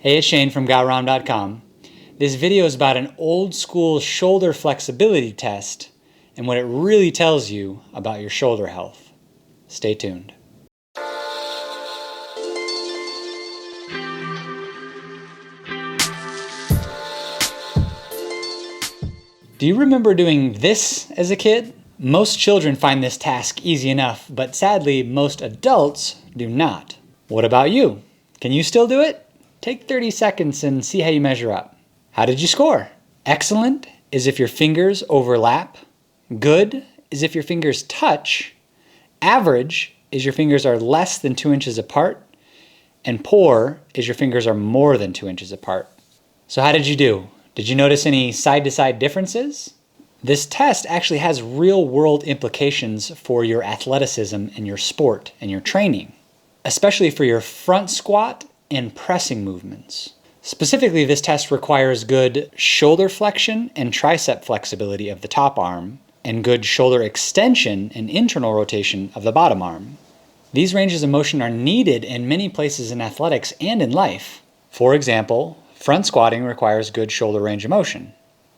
Hey, it's Shane from GotRom.com. This video is about an old school shoulder flexibility test and what it really tells you about your shoulder health. Stay tuned. Do you remember doing this as a kid? Most children find this task easy enough, but sadly, most adults do not. What about you? Can you still do it? Take 30 seconds and see how you measure up. How did you score? Excellent is if your fingers overlap. Good is if your fingers touch. Average is your fingers are less than 2 inches apart. And poor is your fingers are more than 2 inches apart. So how did you do? Did you notice any side-to-side differences? This test actually has real-world implications for your athleticism and your sport and your training, especially for your front squat and pressing movements. Specifically, this test requires good shoulder flexion and tricep flexibility of the top arm, and good shoulder extension and internal rotation of the bottom arm. These ranges of motion are needed in many places in athletics and in life. For example, front squatting requires good shoulder range of motion.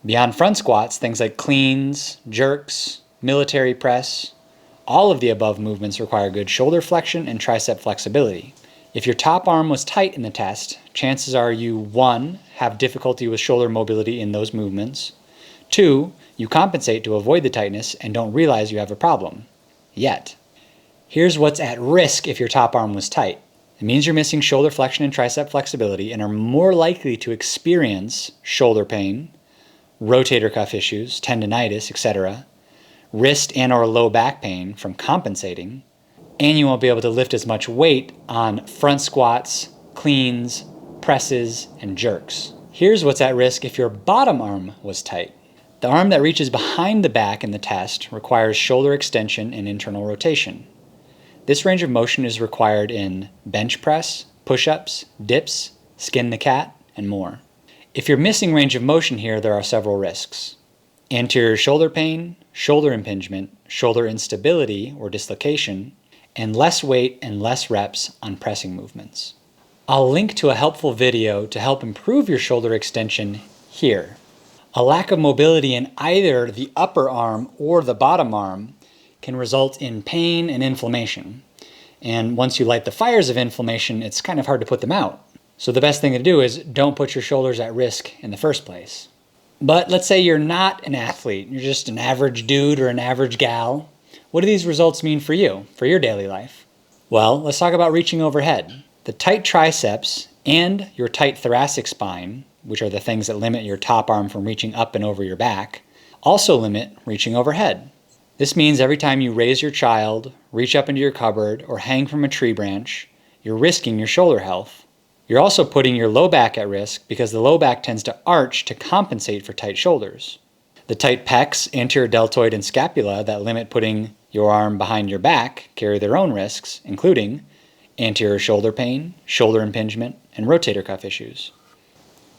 Beyond front squats, things like cleans, jerks, military press, all of the above movements require good shoulder flexion and tricep flexibility. If your top arm was tight in the test, chances are you 1. Have difficulty with shoulder mobility in those movements, 2. You compensate to avoid the tightness and don't realize you have a problem. Yet. Here's what's at risk if your top arm was tight. It means you're missing shoulder flexion and tricep flexibility and are more likely to experience shoulder pain, rotator cuff issues, tendinitis, etc., wrist and or low back pain from compensating, and you won't be able to lift as much weight on front squats, cleans, presses, and jerks. Here's what's at risk if your bottom arm was tight. The arm that reaches behind the back in the test requires shoulder extension and internal rotation. This range of motion is required in bench press, push-ups, dips, skin the cat, and more. If you're missing range of motion here, there are several risks. Anterior shoulder pain, shoulder impingement, shoulder instability or dislocation, and less weight and less reps on pressing movements. I'll link to a helpful video to help improve your shoulder extension here. A lack of mobility in either the upper arm or the bottom arm can result in pain and inflammation. And once you light the fires of inflammation, it's kind of hard to put them out. So the best thing to do is don't put your shoulders at risk in the first place. But let's say you're not an athlete, you're just an average dude or an average gal. What do these results mean for you, for your daily life? Well, let's talk about reaching overhead. The tight triceps and your tight thoracic spine, which are the things that limit your top arm from reaching up and over your back, also limit reaching overhead. This means every time you raise your child, reach up into your cupboard, or hang from a tree branch, you're risking your shoulder health. You're also putting your low back at risk because the low back tends to arch to compensate for tight shoulders. The tight pecs, anterior deltoid, and scapula that limit putting your arm behind your back carry their own risks, including anterior shoulder pain, shoulder impingement, and rotator cuff issues.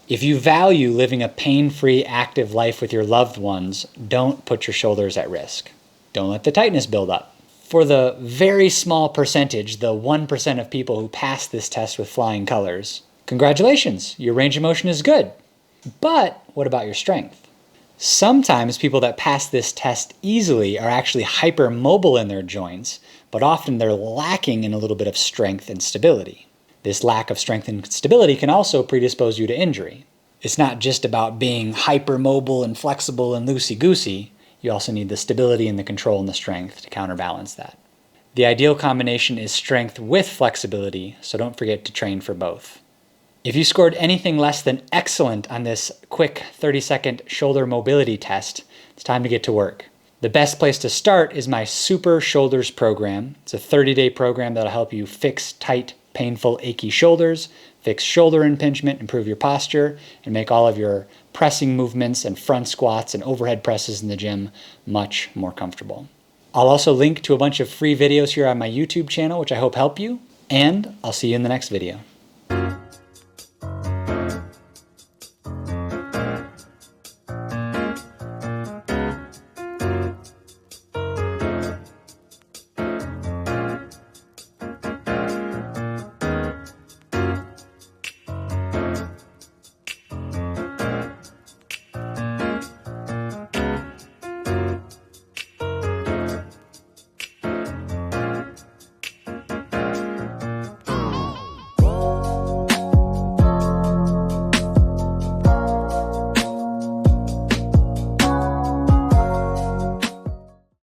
If you value living a pain-free, active life with your loved ones, don't put your shoulders at risk. Don't let the tightness build up. For the very small percentage, the 1% of people who pass this test with flying colors, congratulations, your range of motion is good. But what about your strength? Sometimes people that pass this test easily are actually hypermobile in their joints, but often they're lacking in a little bit of strength and stability. This lack of strength and stability can also predispose you to injury. It's not just about being hypermobile and flexible and loosey-goosey. You also need the stability and the control and the strength to counterbalance that. The ideal combination is strength with flexibility, so don't forget to train for both. If you scored anything less than excellent on this quick 30-second shoulder mobility test, it's time to get to work. The best place to start is my Super Shoulders program. It's a 30-day program that'll help you fix tight, painful, achy shoulders, fix shoulder impingement, improve your posture, and make all of your pressing movements and front squats and overhead presses in the gym much more comfortable. I'll also link to a bunch of free videos here on my YouTube channel, which I hope help you, and I'll see you in the next video.